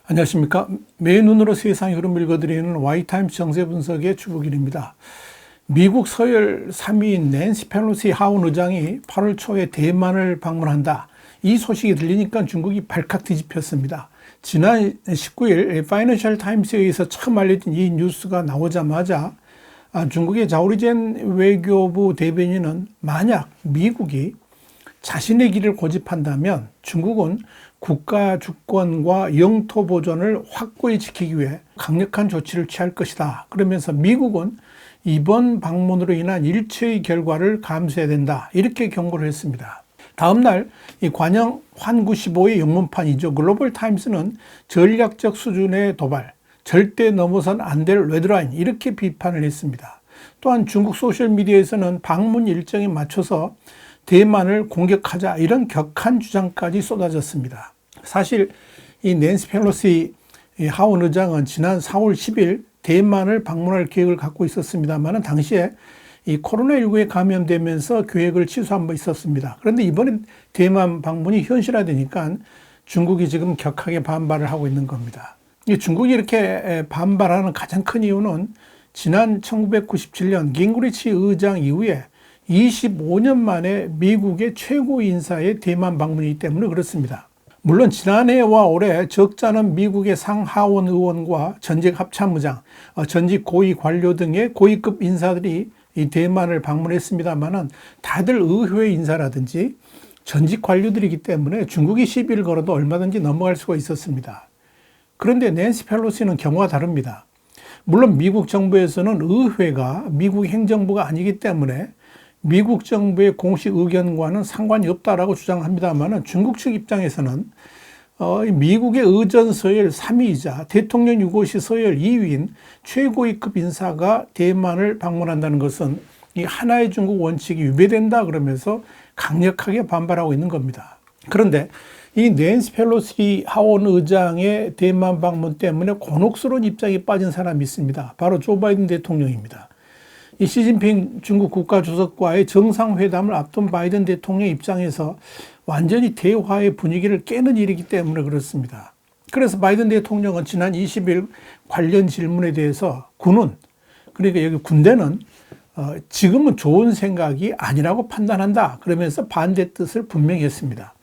안녕하십니까. 매일 눈으로 세상 흐름 읽어드리는 와이타임스 정세 분석의 주북일입니다. 미국 서열 3위인 낸시 펠로시 하원 의장이 8월 초에 대만을 방문한다. 이 소식이 들리니까 중국이 발칵 뒤집혔습니다. 지난 19일 파이낸셜 타임스에 의해서 처음 알려진 이 뉴스가 나오자마자 중국의 자오리젠 외교부 대변인은 만약 미국이 자신의 길을 고집한다면 중국은 국가 주권과 영토 보존을 확고히 지키기 위해 강력한 조치를 취할 것이다. 그러면서 미국은 이번 방문으로 인한 일체의 결과를 감수해야 된다. 이렇게 경고를 했습니다. 다음 날 이 관영 환 95의 영문판이죠. 글로벌 타임스는 전략적 수준의 도발, 절대 넘어선 안 될 레드라인 이렇게 비판을 했습니다. 또한 중국 소셜미디어에서는 방문 일정에 맞춰서 대만을 공격하자 이런 격한 주장까지 쏟아졌습니다. 사실 이 낸시 펠로시 하원 의장은 지난 4월 10일 대만을 방문할 계획을 갖고 있었습니다만 당시에 이 코로나19에 감염되면서 계획을 취소한 바 있었습니다. 그런데 이번엔 대만 방문이 현실화되니까 중국이 지금 격하게 반발을 하고 있는 겁니다. 중국이 이렇게 반발하는 가장 큰 이유는 지난 1997년 깅그리치 의장 이후에 25년 만에 미국의 최고 인사의 대만 방문이기 때문에 그렇습니다. 물론 지난해와 올해 적잖은 미국의 상하원 의원과 전직 합참의장, 전직 고위 관료 등의 고위급 인사들이 이 대만을 방문했습니다만은 다들 의회 인사라든지 전직 관료들이기 때문에 중국이 시비를 걸어도 얼마든지 넘어갈 수가 있었습니다. 그런데 낸시 펠로시는 경우가 다릅니다. 물론 미국 정부에서는 의회가 미국 행정부가 아니기 때문에 미국 정부의 공식 의견과는 상관이 없다라고 주장합니다만 중국 측 입장에서는 미국의 의전 서열 3위이자 대통령 유고시 서열 2위인 최고위급 인사가 대만을 방문한다는 것은 이 하나의 중국 원칙이 위배된다 그러면서 강력하게 반발하고 있는 겁니다. 그런데 이 낸시 펠로시 하원 의장의 대만 방문 때문에 곤혹스러운 입장에 빠진 사람이 있습니다. 바로 조 바이든 대통령입니다. 이 시진핑 중국 국가주석과의 정상회담을 앞둔 바이든 대통령 입장에서 완전히 대화의 분위기를 깨는 일이기 때문에 그렇습니다. 그래서 바이든 대통령은 지난 20일 관련 질문에 대해서 그러니까 여기 군대는 지금은 좋은 생각이 아니라고 판단한다. 그러면서 반대 뜻을 분명히 했습니다.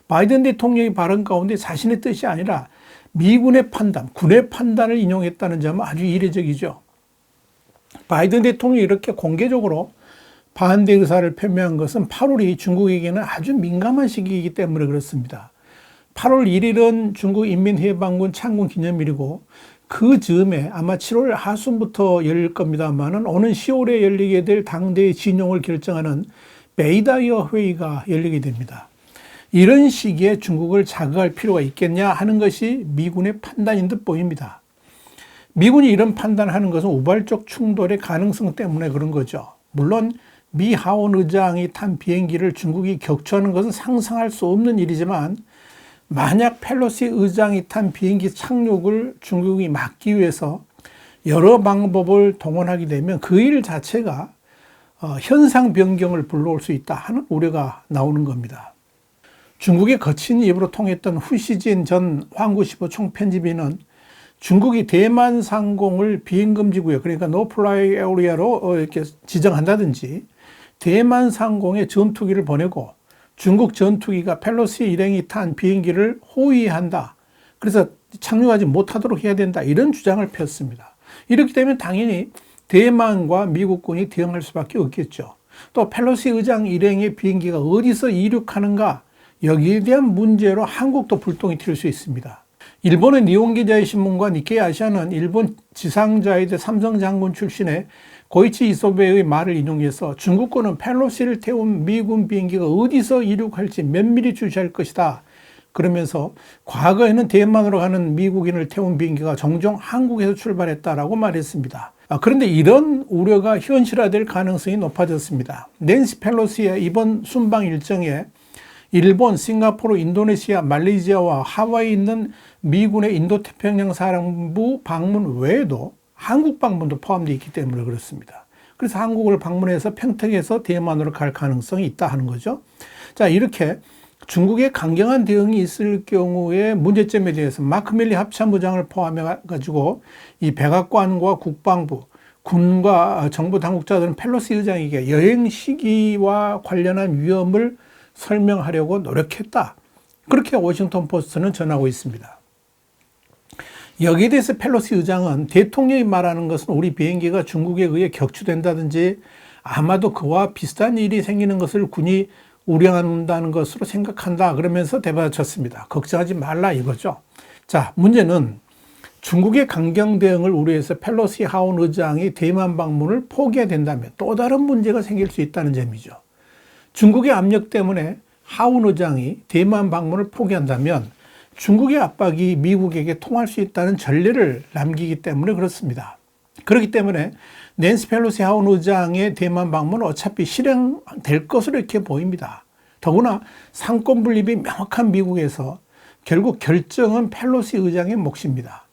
바이든 대통령의 발언 가운데 자신의 뜻이 아니라 미군의 판단, 군의 판단을 인용했다는 점은 아주 이례적이죠. 바이든 대통령이 이렇게 공개적으로 반대 의사를 표명한 것은 8월이 중국에게는 아주 민감한 시기이기 때문에 그렇습니다. 8월 1일은 중국 인민해방군 창군 기념일이고 그 즈음에 아마 7월 하순부터 열릴 겁니다만은 오는 10월에 열리게 될 당대의 진용을 결정하는 베이다이어 회의가 열리게 됩니다. 이런 시기에 중국을 자극할 필요가 있겠냐 하는 것이 미군의 판단인 듯 보입니다. 미군이 이런 판단을 하는 것은 우발적 충돌의 가능성 때문에 그런 거죠. 물론 미 하원 의장이 탄 비행기를 중국이 격추하는 것은 상상할 수 없는 일이지만 만약 펠로시 의장이 탄 비행기 착륙을 중국이 막기 위해서 여러 방법을 동원하게 되면 그 일 자체가 현상 변경을 불러올 수 있다 하는 우려가 나오는 겁니다. 중국의 거친 입으로 통했던 후시진 전 황구15 총편집인은 중국이 대만 상공을 비행금지구역, 그러니까 노플라이 에리아로 이렇게 지정한다든지 대만 상공에 전투기를 보내고 중국 전투기가 펠로시 일행이 탄 비행기를 호위한다. 그래서 착륙하지 못하도록 해야 된다. 이런 주장을 폈습니다. 이렇게 되면 당연히 대만과 미국군이 대응할 수밖에 없겠죠. 또 펠로시 의장 일행의 비행기가 어디서 이륙하는가 여기에 대한 문제로 한국도 불똥이 튈 수 있습니다. 일본의 니혼기자의 신문과 니케이 아시아는 일본 지상자위대 삼성 장군 출신의 고이치 이소베의 말을 인용해서 중국군은 펠로시를 태운 미군 비행기가 어디서 이륙할지 면밀히 주시할 것이다. 그러면서 과거에는 대만으로 가는 미국인을 태운 비행기가 종종 한국에서 출발했다라고 말했습니다. 그런데 이런 우려가 현실화될 가능성이 높아졌습니다. 낸시 펠로시의 이번 순방 일정에 일본, 싱가포르, 인도네시아, 말레이시아와 하와이에 있는 미군의 인도태평양 사령부 방문 외에도 한국 방문도 포함되어 있기 때문에 그렇습니다. 그래서 한국을 방문해서 평택에서 대만으로 갈 가능성이 있다 하는 거죠. 자, 이렇게 중국의 강경한 대응이 있을 경우에 문제점에 대해서 마크 밀리 합참의장을 포함해 가지고 이 백악관과 국방부, 군과 정부 당국자들은 펠로시 의장에게 여행 시기와 관련한 위험을 설명하려고 노력했다. 그렇게 워싱턴 포스트는 전하고 있습니다. 여기에 대해서 펠로시 의장은 대통령이 말하는 것은 우리 비행기가 중국에 의해 격추된다든지 아마도 그와 비슷한 일이 생기는 것을 군이 우려한다는 것으로 생각한다. 그러면서 대받아쳤습니다. 걱정하지 말라 이거죠. 자, 문제는 중국의 강경 대응을 우려해서 펠로시 하원 의장이 대만 방문을 포기해야 된다면 또 다른 문제가 생길 수 있다는 점이죠. 중국의 압력 때문에 하원 의장이 대만 방문을 포기한다면 중국의 압박이 미국에게 통할 수 있다는 전례를 남기기 때문에 그렇습니다. 그렇기 때문에 낸시 펠로시 하원 의장의 대만 방문은 어차피 실행될 것으로 이렇게 보입니다. 더구나 상권 분립이 명확한 미국에서 결국 결정은 펠로시 의장의 몫입니다.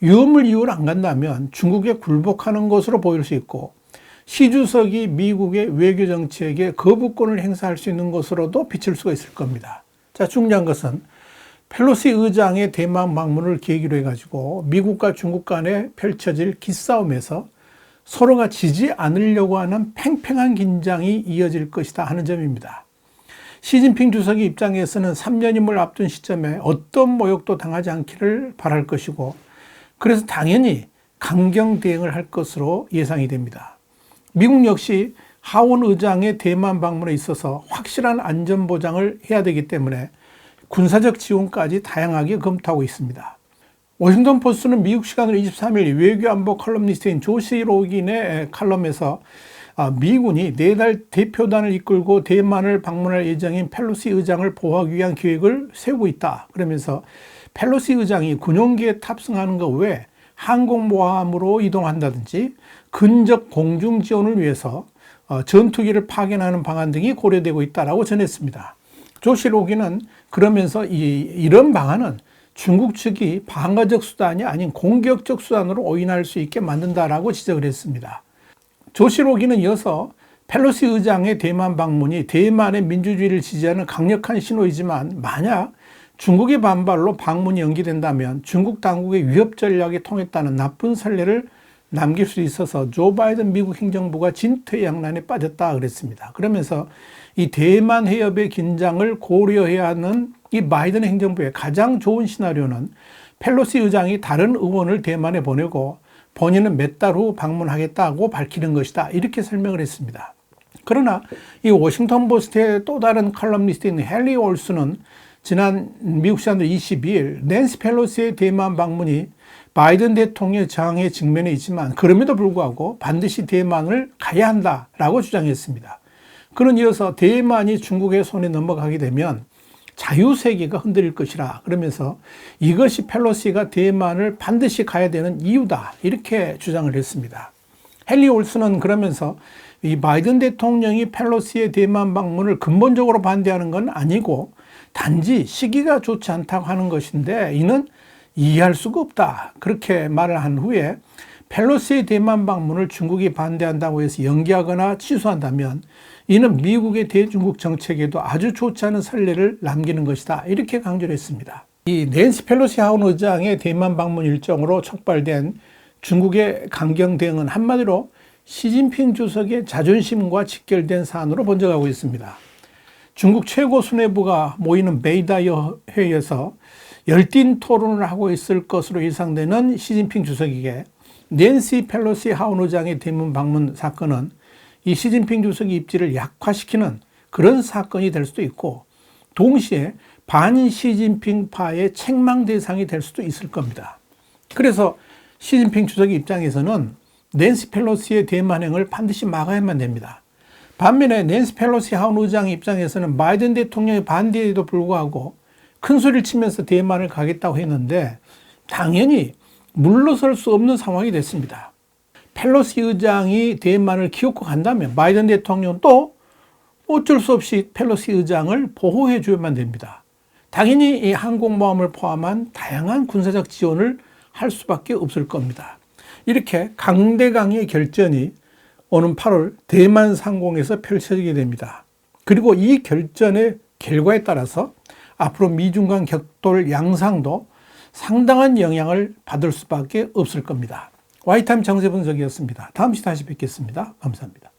위험을 이유로 안 간다면 중국에 굴복하는 것으로 보일 수 있고 시 주석이 미국의 외교 정책에 거부권을 행사할 수 있는 것으로도 비칠 수가 있을 겁니다. 자, 중요한 것은 펠로시 의장의 대만 방문을 계기로 해가지고 미국과 중국 간에 펼쳐질 기싸움에서 서로가 지지 않으려고 하는 팽팽한 긴장이 이어질 것이다 하는 점입니다. 시진핑 주석의 입장에서는 3년임을 앞둔 시점에 어떤 모욕도 당하지 않기를 바랄 것이고 그래서 당연히 강경 대응을 할 것으로 예상이 됩니다. 미국 역시 하원 의장의 대만 방문에 있어서 확실한 안전 보장을 해야 되기 때문에 군사적 지원까지 다양하게 검토하고 있습니다. 워싱턴 포스트는 미국 시간으로 23일 외교안보 칼럼니스트인 조시 로긴의 칼럼에서 미군이 4달 대표단을 이끌고 대만을 방문할 예정인 펠로시 의장을 보호하기 위한 계획을 세우고 있다. 그러면서 펠로시 의장이 군용기에 탑승하는 것 외에 항공모함으로 이동한다든지 근접 공중 지원을 위해서 전투기를 파견하는 방안 등이 고려되고 있다고 전했습니다. 조시 로긴은 그러면서 이런 방안은 중국 측이 방어적 수단이 아닌 공격적 수단으로 오인할 수 있게 만든다라고 지적을 했습니다. 조시 로긴은 이어서 펠로시 의장의 대만 방문이 대만의 민주주의를 지지하는 강력한 신호이지만 만약 중국의 반발로 방문이 연기된다면 중국 당국의 위협 전략에 통했다는 나쁜 선례를 남길 수 있어서 조 바이든 미국 행정부가 진퇴양난에 빠졌다 그랬습니다. 그러면서 이 대만 해협의 긴장을 고려해야 하는 이 바이든 행정부의 가장 좋은 시나리오는 펠로시 의장이 다른 의원을 대만에 보내고 본인은 몇 달 후 방문하겠다고 밝히는 것이다. 이렇게 설명을 했습니다. 그러나 이 워싱턴 포스트의 또 다른 칼럼니스트인 헨리 올슨은 지난 미국 시간으로 22일 낸시 펠로시의 대만 방문이 바이든 대통령의 저항에 직면해 있지만 그럼에도 불구하고 반드시 대만을 가야 한다라고 주장했습니다. 그는 이어서 대만이 중국의 손에 넘어가게 되면 자유세계가 흔들릴 것이라 그러면서 이것이 펠로시가 대만을 반드시 가야 되는 이유다 이렇게 주장을 했습니다. 헨리 올슨은 그러면서 이 바이든 대통령이 펠로시의 대만 방문을 근본적으로 반대하는 건 아니고 단지 시기가 좋지 않다고 하는 것인데 이는 이해할 수가 없다 그렇게 말을 한 후에 펠로시의 대만 방문을 중국이 반대한다고 해서 연기하거나 취소한다면 이는 미국의 대중국 정책에도 아주 좋지 않은 선례를 남기는 것이다 이렇게 강조를 했습니다. 이 낸시 펠로시 하원 의장의 대만 방문 일정으로 촉발된 중국의 강경 대응은 한마디로 시진핑 주석의 자존심과 직결된 사안으로 번져가고 있습니다. 중국 최고 수뇌부가 모이는 베이다 회의에서 열띤 토론을 하고 있을 것으로 예상되는 시진핑 주석에게 낸시 펠로시 하원 의장의 대만 방문 사건은 이 시진핑 주석의 입지를 약화시키는 그런 사건이 될 수도 있고 동시에 반시진핑파의 책망 대상이 될 수도 있을 겁니다. 그래서 시진핑 주석의 입장에서는 낸시 펠로시의 대만행을 반드시 막아야만 됩니다. 반면에 낸시 펠로시 하원 의장의 입장에서는 바이든 대통령의 반대에도 불구하고 큰 소리를 치면서 대만을 가겠다고 했는데 당연히 물러설 수 없는 상황이 됐습니다. 펠로시 의장이 대만을 기어코 간다면 바이든 대통령은 또 어쩔 수 없이 펠로시 의장을 보호해 줘야만 됩니다. 당연히 이 항공모함을 포함한 다양한 군사적 지원을 할 수밖에 없을 겁니다. 이렇게 강대강의 결전이 오는 8월 대만 상공에서 펼쳐지게 됩니다. 그리고 이 결전의 결과에 따라서 앞으로 미중 간 격돌 양상도 상당한 영향을 받을 수밖에 없을 겁니다. 와이타임 정세 분석이었습니다. 다음 시간에 다시 뵙겠습니다. 감사합니다.